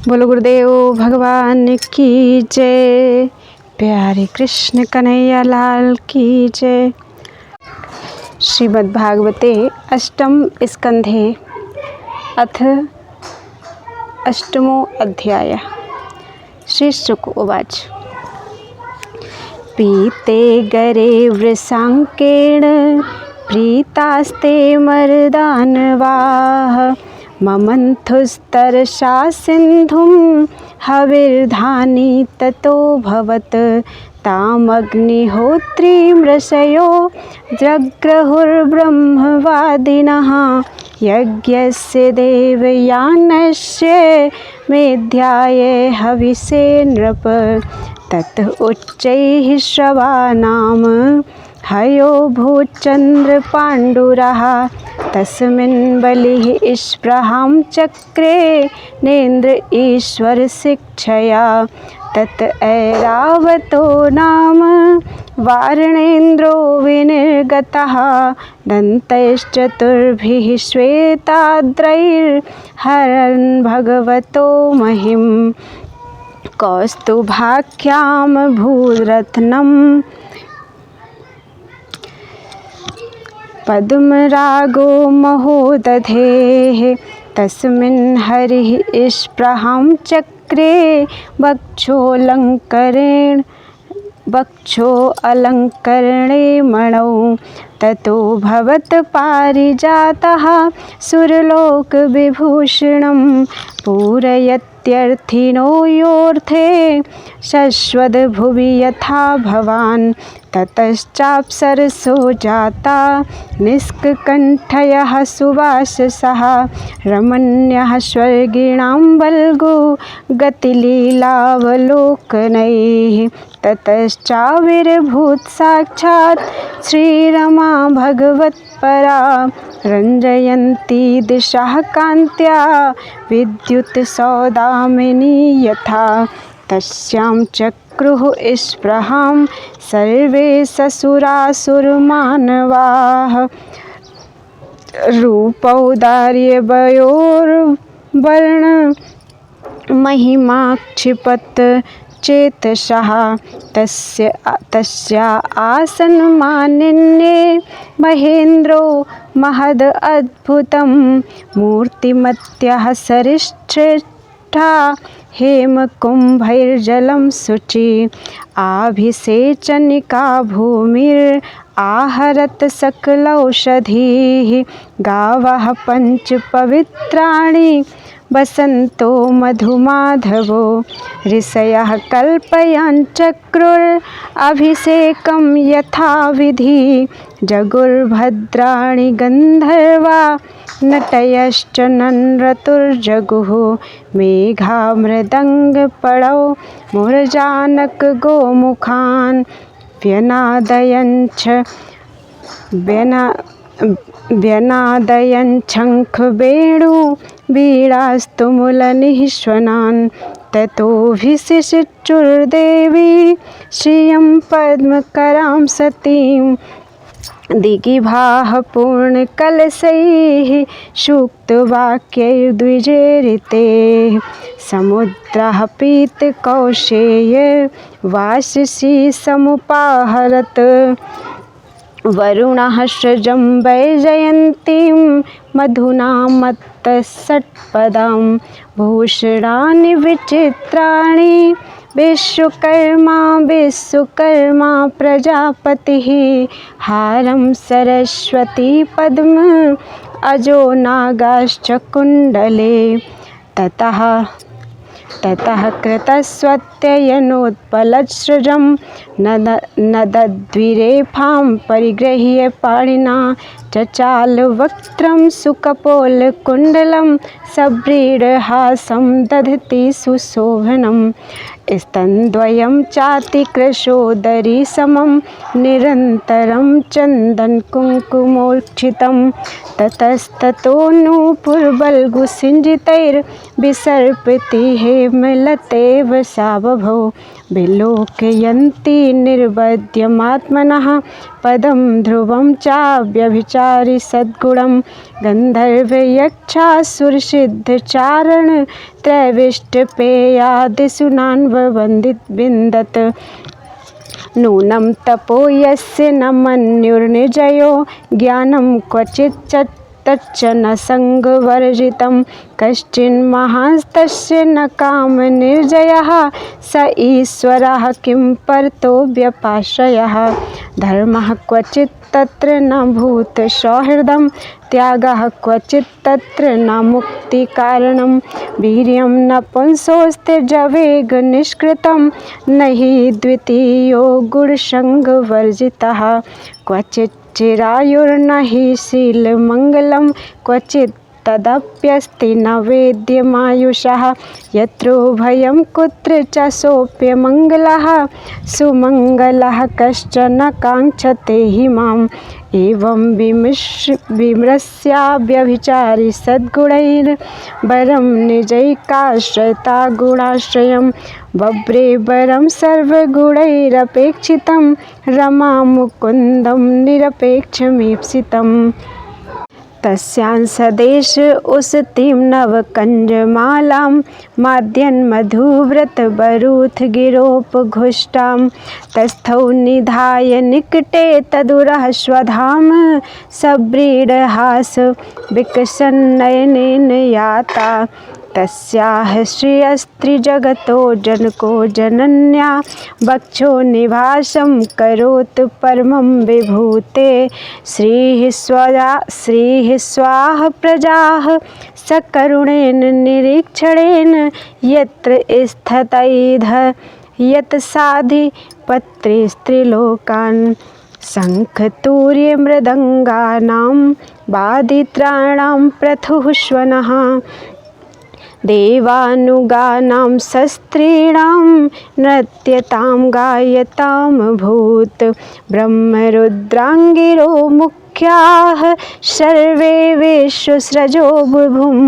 बोलो गुरुदेव भगवान की जय। प्यारे कृष्ण कन्हैया लाल की जय। श्रीमद्भागवते अष्टम स्कंधे अथ अष्टमो अध्याय। श्री शुक उवाच। पीते गरे वृषांकेण प्रीतास्ते मर्दानवाः ममन्थुस्तरसा सिन्धुं हविर्धानि ततोऽभवत् तामग्निहोत्रीं ऋषयो जग्रहुर्ब्रह्मवादिनः यज्ञस्य देवयानस्य मेध्याय हविषे नृप तत उच्चैः श्रवानाम हयो भूचन्द्रपाण्डुरः तस्मिन् बलिः स्पृहां चक्रे नेन्द्र ईश्वर शिक्षया तत ऐरावतो नाम वारणेन्द्रो विनिर्गतः दन्तैश्चतुर्भिः श्वेताद्रैर्हरन् भगवतो महिम् कौस्तुभाख्यां भूरत्नं पद्मरागो महोदधेः तस्मिन् हरिः स्पृहां चक्रे वक्षोऽलङ्करणे मणौ ततो भवत् पारिजातः सुरलोकविभूषणं पूरयत्यर्थिनो योऽर्थे शश्वद्भुवि यथा भवान् ततश्चाप्सरसो जाता निष्कण्ठयः सुवाससः रमण्यः स्वर्गिणां वल्गो गतिलीलावलोकनैः ततश्चाविर्भूत् साक्षात् श्रीरमा भगवत्परा रञ्जयन्ती दिशः कान्त्या विद्युत्सौदामिनी यथा तस्यां चक्रुः स्पृहां सर्वे ससुरासुरमानवाः रूपौदार्यवयोर्वर्ण क्षिपत् चेतसः तस्या आसनमानिन्ये महेन्द्रो महद अद्भुतं मूर्तिमत्यः सरिष्ठा हेमकुम्भैर्जलं शुचि आभिषेचनिका भूमिराहरत सकलौषधीः गावः पञ्च पवित्राणि वसन्तो मधुमाधवो ऋषयः कल्पयञ्चक्रुरभिषेकं यथाविधि जगुर्भद्राणि गन्धर्वा नटयश्च नृतुर्जगुः मेघा मृदङ्गपणौ मूर्जानकगोमुखान् व्यनादयञ्छङ्खवेणु वीणास्तुमुलनिःश्वनान् ततोऽभिषिचिचुर्देवी श्रियं पद्मकरां सतीं दिगिभाः पूर्णकलशैः सूक्तवाक्यैर्द्विजेरितेः समुद्रः पीतकौशेय वासिषी समुपाहरत् वरुणः सृजं वैजयन्तीं मधुना मत्तषट्पदां भूषणानि विचित्राणि विश्वकर्मा प्रजापतिः हारं सरस्वती पद्म अजो नागाश्च कुण्डले ततः कृतस्वत्ययनोत्पलत्सृजं नदद्विरेफां परिगृह्य पाणिना चचालवक्त्रं सुकपोलकुण्डलं सव्रीडहासं दधति सुशोभनं स्तनद्वयं चातिकृशोदरी समं निरन्तरं चन्दनकुङ्कुमोक्षितं ततस्ततोऽनुपुरबल्गुसिञ्जितैर्विसर्पिति हेमलतेव सा बभौ विलोकयन्ती निर्वद्यमात्मनः पदं ध्रुवं चाव्यभिचारिणी व्यभिचारि सद्गुणं गन्धर्वयक्षासुरसिद्धचारण त्रैविष्टपेयादिषु नान्ववन्दित नूनं तपो यस्य न मन्युर्निर्जयो ज्ञानं क्वचित् तच्च न सङ्गवर्जितं कश्चिन्महास्तस्य न कामनिर्जयः स ईश्वरः किं परतो व्यपाश्रयः धर्मः क्वचित् तत्र न भूतसौहृदं त्यागः क्वचित् तत्र न मुक्तिकारणं वीर्यं न पुंसोस्त्यजवेग निष्कृतं न हि द्वितीयो गुणसङ्गवर्जितः क्वचित् चिरायुर्न हि शीलमङ्गलं क्वचित् तदप्यस्ति न वेद्यमायुषः यत्रोभयं कुत्र च सोऽप्यमङ्गलः सुमङ्गलः कश्चन काङ्क्षते हि माम् एवं विमृश्याव्यभिचारि सद्गुणैर्वरं निजैकाश्रयता गुणाश्रयं बभ्रे वरं सर्वगुणैरपेक्षितं रमामुकुन्दं निरपेक्षमीप्सितम् तस्यांसदेश उसतीं नवकञ्जमालां माद्यन्मधुव्रतबरूथगिरोपघुष्टां तस्थौ निधाय निकटे तदुरश्वधाम सव्रीडहास विकसन्नयनेन याता तस्याः श्रियस्त्रिजगतो जनको जनन्या वक्षो निवासं करोत् परमं विभूते श्रीः स्वाः प्रजाः सकरुणेन निरीक्षणेन यत्र स्थितैध यत्साधिपत्रे स्त्रीलोकान् शङ्खतूर्यमृदङ्गानां वादित्राणां प्रथुः श्वनः देवानुगानां शस्त्रीणां नृत्यतां गायतां भूत ब्रह्मरुद्राङ्गिरो मुख्याः सर्वे विश्वसृजो बुभुम्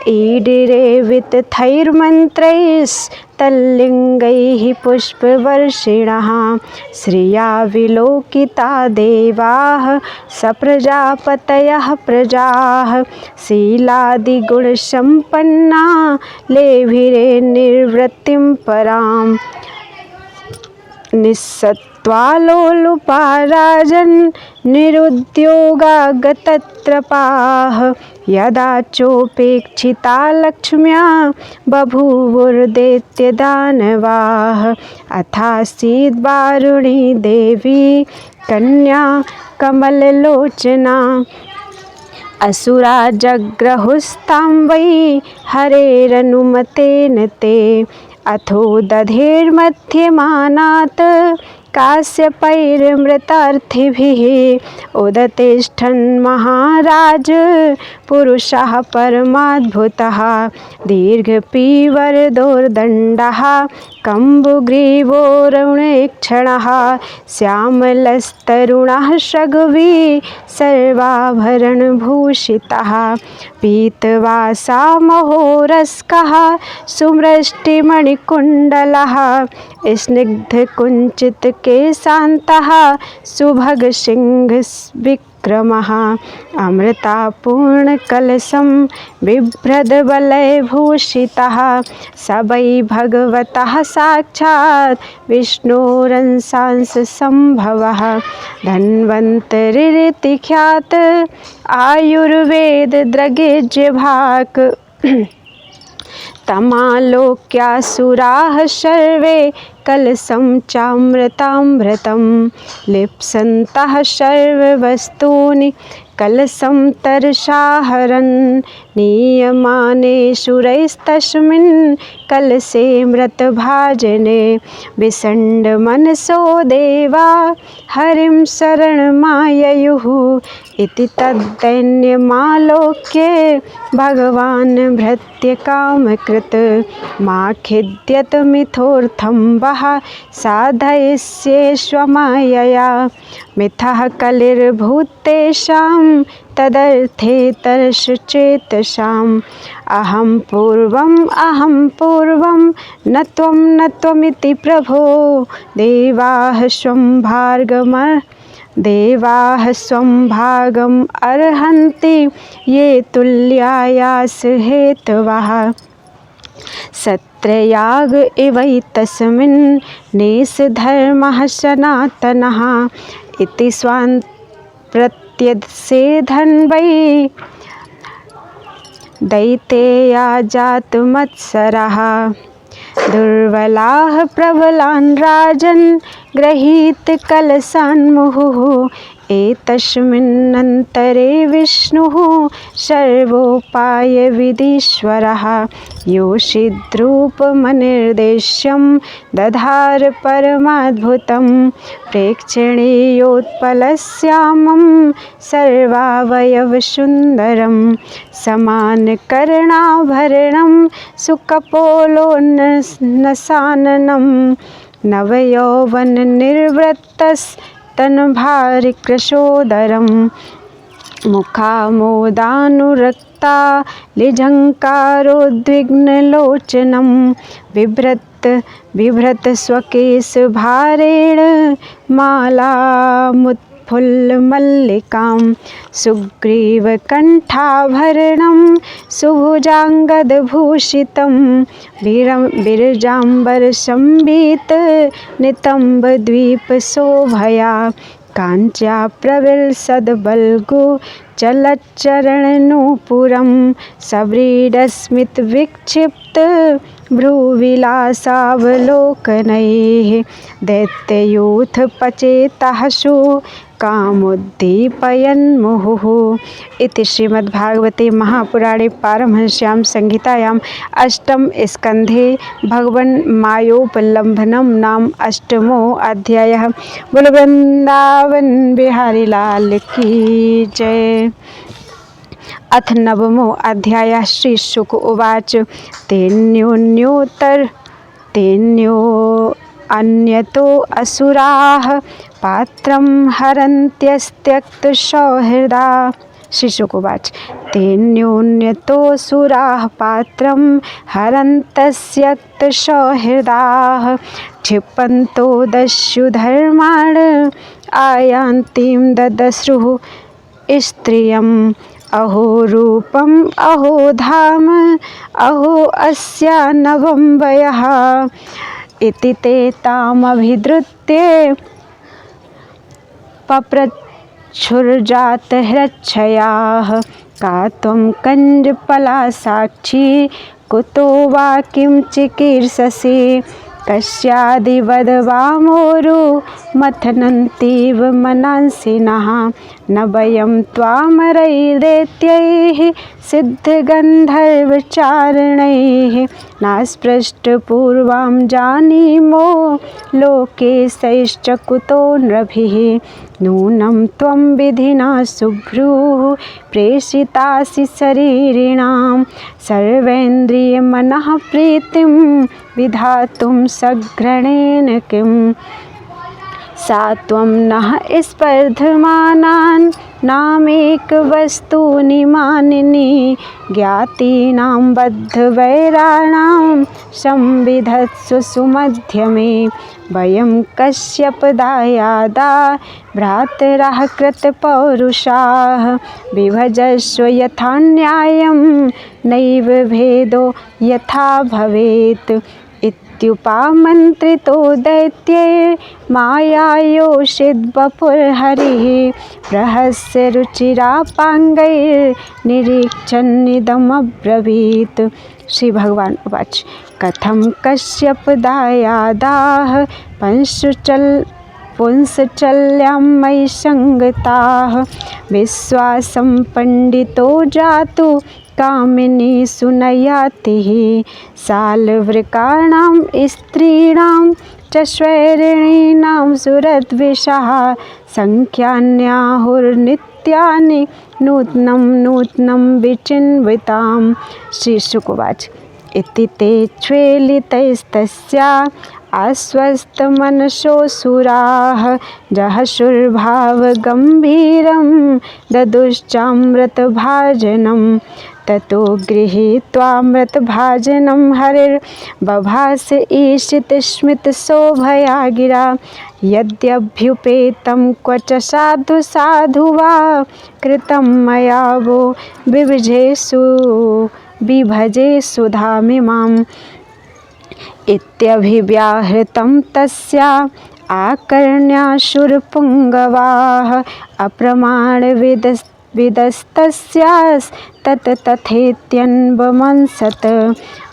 ईडिरेवितथैर्मन्त्रैस्तल्लिङ्गैः पुष्पवर्षिणः श्रिया विलोकिता देवाः सप्रजापतयः प्रजाः शीलादिगुणसम्पन्ना लेभिरे निर्वृत्तिं पराम् निस्सत्त्वालोलुपा राजन् निरुद्योगागतत्रपाः यदा चोपेक्षिता लक्ष्म्या बभूवुर्दैत्यदानवाः अथासीद्वारुणी देवी कन्या कमललोचना असुरा जग्रहुस्तां वै हरेरनुमतेन ते अथो दधेर्मध्यमानात् काश्यपैर्मृतार्थिभिः उदतिष्ठन् महाराज पुरुषः परमाद्भुतः दीर्घपीवरदोर्दण्डः कम्बुग्रीवोरुणेक्षणः श्यामलस्तरुणः शग्वी सर्वाभरणभूषितः पीतवासा महोरस्कः सुमृष्टिमणिकुण्डलः स्निग्धकुञ्चितकेशान्तः सुभगसिंहविक्रमः अमृतापूर्णकलशं बिभ्रद्वलयभूषितः स वै भगवतः साक्षात् विष्णोरंशांशसम्भवः धन्वन्तरिरिति ख्यात आयुर्वेदद्रगेज्यभाक् तमालोक्यासुराः सर्वे कलशं चामृतामृतं लिप्सन्तः सर्ववस्तूनि कलशं तरसाहरन् नीयमाने शूरैस्तस्मिन् कलशे मृतभाजने विषण्डमनसो देवा हरिं शरणमाययुः इति तद्दैन्यमालोक्य भगवान् भृत्यकामकृत् मा खिद्यत मिथोऽर्थं वः साधयिष्येष्वमायया मिथः कलिर्भूतेषां तदर्थेतरश्चेतसाम् अहं पूर्वं न त्वमिति प्रभो देवाः स्वं देवाः स्वं भागम् अर्हन्ति ये तुल्यायास हेतवः सत्रयाग इवैतस्मिन् नेसधर्मः सनातनः इति स्वान् प्रत्यसेधन् वै दैतेया जातुमत्सरः दुर्बलाः प्रबलान् राजन् गृहीत कलशान् मुहुः एतस्मिन्नन्तरे विष्णुः सर्वोपायविदीश्वरः योषिद्रूपमनिर्देश्यं दधार परमाद्भुतं प्रेक्षणीयोत्पलश्यामं सर्वावयवसुन्दरं समानकर्णाभरणं सुकपोलोन्नसाननं नवयौवननिर्वृत्तस्तनभारिकृशोदरं मुखामोदानुरक्ता लिझङ्कारोद्विग्नलोचनं बिभ्रत स्वकेशभारेण मालामुत्फुल्लमल्लिकां सुग्रीवकण्ठाभरणं सुभुजाङ्गदभूषितं विरजाम्बरसंवित नितम्बद्वीपशोभया काञ्च्या प्रविलसद्बल्गु चलच्चरणनूपुरं सव्रीडस्मितविक्षिप्त भ्रूविलासावलोकनैः दैत्ययूथपचेतःसु कामुद्दीपयन्मुहुः इति श्रीमद्भागवते महापुराणे पारमहंस्यां संहितायाम् अष्टम स्कन्धे भगवन्मायोपलम्भनं नाम अष्टमो अध्यायः। बोलो वृंदावन बिहारी लाल की जय। अथ नवमो अध्यायः। श्री शुक उवाच अन्यतो असुराः पात्रं हरन्त्यस्त्यक्तसौहृदा। श्री शुक उवाच तेन्योन्यतोऽसुराः पात्रं हरन्तस्त्यक्तसौहृदाः क्षिपन्तो दस्युधर्मान् आयान्तीं ददस्रुः स्त्रियम् अहो रूपम् अहो धाम अहो अस्या नवं वयः इति ते तामभिद्रुत्य पप्रच्छुर्जातहृच्छयाः का त्वं कञ्जपलासाक्षी कुतो वा किं चिकीर्षसि कस्यादिवद वामोरु मथनन्तीव मनांसिनः न वयं त्वामरैर्दैत्यैः सिद्धगन्धर्वचारणैः नास्पृष्टपूर्वां जानीमो लोकेशैश्च कुतो नृभिः नूनं त्वं विधिना शुभ्रूः प्रेषितासि शरीरिणां सर्वेन्द्रियमनः प्रीतिं विधातुं सघ्रणेन किम् सा त्वं नः स्पर्धमानान् नामेकवस्तूनि मानिनी ज्ञातीनां बद्धवैराणां संविधत्सु सुमध्यमे वयं कश्यपदायादा भ्रातरः कृतपौरुषाः विभजस्व यथा न्यायं नैव भेदो यथा भवेत् इत्युपामन्त्रितो दैत्यैर्मायायोषिद्वपुर्हरिः प्रहस्य रुचिरापाङ्गैर्निरीक्षन्निदमब्रवीत्। श्री भगवान उवाच कथं कश्यपदायादाः पुंसचल्यां मयि संगताः विश्वासं पंडितो जातु कामिनी सुनयातिः सालवृकाणां स्त्रीणां च स्वैरिणीनां सुरद्विषः संख्यान्याहुर्नित्यानि नूत्नं नूत्नं विचिन्वितां। श्री शुक उवाच इति ते ज्वेलितैस्तस्या आस्वस्तमनसोऽसुराः जहशुर्भावगम्भीरं ददुश्चामृतभाजनं ततो गृहीत्वामृतभाजनं हरिर्बभास ईशितस्मितशोभया गिरा। यद्यभ्युपेतं क्वच साधु साधु वा कृतं मया वो बिभजेषु धामिमाम्। इत्यभिव्याहृतं तस्या आकर्ण्याशुरपुङ्गवाः अप्रमाणविदस्तस्यास्तत् तथेत्यन्वमंसत्।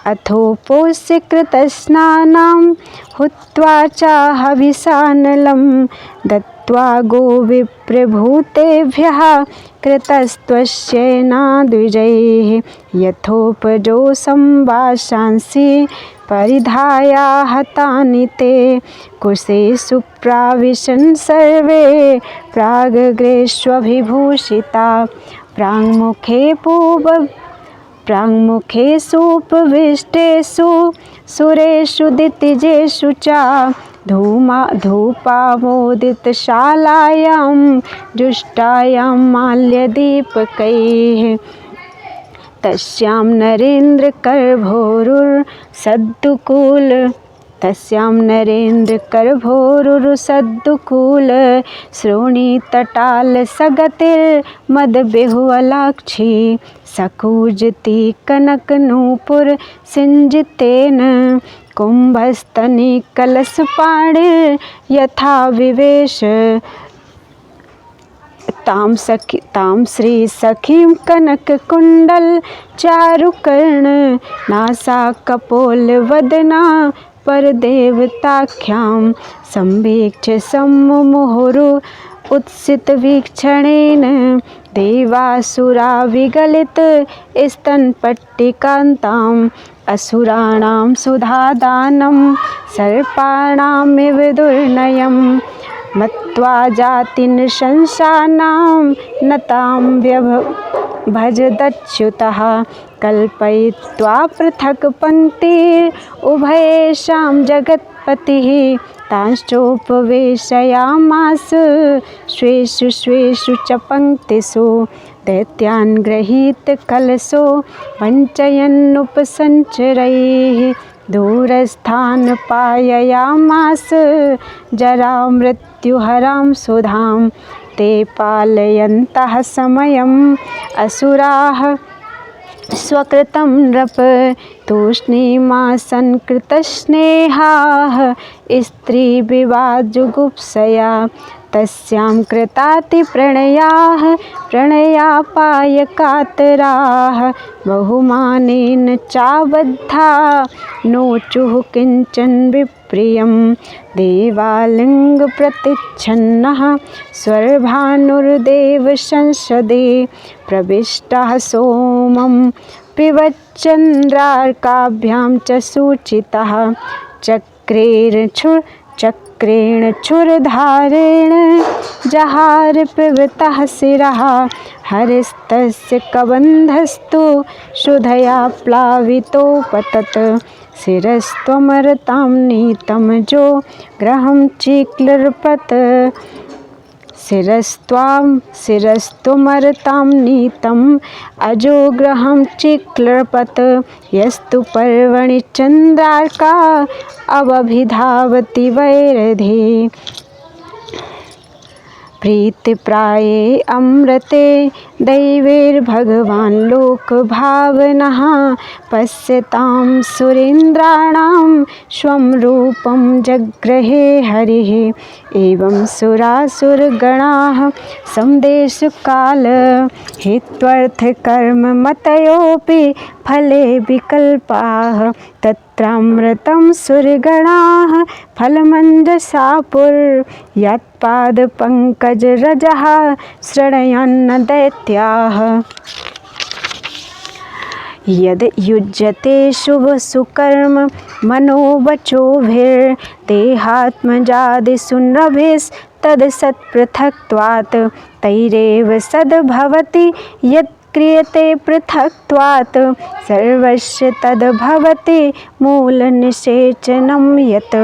अथोपोष्य कृतस्नानां हुत्वा चाहविषानलं दत्त्वा गोविप्रभूतेभ्यः कृतस्त्वस्येनाद्विजैः। यथोपजोषं वासांसि परिधायाहतानि ते कुशेषु प्राविशन् सर्वे प्रागग्रेष्वभिभूषिता। प्राङ्मुखेषुपविष्टेषु सुरेषु दितिजेषु च धूपामोदितशालायां जुष्टायां माल्यदीपकैः। तस्यां नरेन्द्रकरभोरुसद्दुकूल श्रोणीतटालसगतिर्मदबिह्वलाक्षी। सकुजती कनकनूपुर सिञ्जितेन कुम्भस्तनिकलशपाणिर्यथा विवेश। तां श्रीसखीं कनककुण्डल चारुकर्ण नासाकपोलवदना परदेवताख्यां संवीक्ष्य सम्मुहुरु उत्सितवीक्षणेन। देवासुरा विगलित स्तनपट्टिकान्ताम् असुराणां सुधादानं सर्पाणामिव दुर्नयम्। मत्वा जातिनृशंसानां नतां व्यभजदच्युतः कल्पयित्वा पृथक् पङ्क्तिरुभयेषां जगत्पतिः। तांश्चोपवेशयामास स्वेषु स्वेषु च पङ्क्तिषु दैत्यान् गृहीत कलशो वञ्चयन्नुपसञ्चरैः। दूरस्थान् पाययामास जरामृत्युहरां सुधां ते पालयन्तः समयम् असुराः स्वकृतं नृप। तूष्णीमासन् कृतस्नेहाः स्त्रीविवाजुगुप्सया तस्यां कृतातिप्रणयाः प्रणयापायकातराः। बहुमानेन चाबद्धा नोचुः किञ्चन विप्रियं। देवालिङ्गप्रतिच्छन्नः स्वर्भानुर्देव संसदे प्रविष्टः सोमं पिबच्चन्द्रार्काभ्यां च सूचितः। चक्रेण क्षुरधारेण जहार पिबतः शिरः। हरिस्तस्य कबन्धस्तु क्षुधया प्लावितोपतत्। शिरस्त्वमरतां नीतं जो ग्रहं चिक्लर्पत्। शिरस्त्वमरतां नीतम् अजोग्रहं चिक्लर्पत्। यस्तु पर्वणि चन्द्रार्का अवभिधावति वैरधे। प्रीतिप्राये अमृते दैवैर्भगवान् लोकभावनः। पश्यतां सुरेन्द्राणां स्वं रूपं जग्रहे हरिः। एवं सुरासुरगणाः सन्देशकाल हेत्वर्थकर्ममतयोऽपि फले विकल्पाः। तत्रामृतं सुरगणाः फलमञ्जसा पुर्यत्पादपङ्कजरजः शृणयन्न दैत्याः। यद् युज्यते शुभसुकर्म मनोवचोभिर्देहात्मजादिषु नभिस्तद् सत्पृथक्त्वात्। तैरेव सद्भवति यत् क्रियते पृथक्त्वात् सर्वस्य तद्भवति मूलनिषेचनं यत्।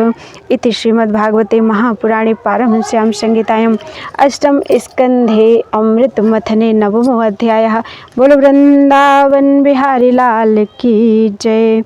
इति श्रीमद्भागवते महापुराणे पारमहंस्यां संहितायां अष्टम स्कंधे अमृतमथने नवमो अध्यायः। बोलो वृंदावन बिहारी लाल की जय।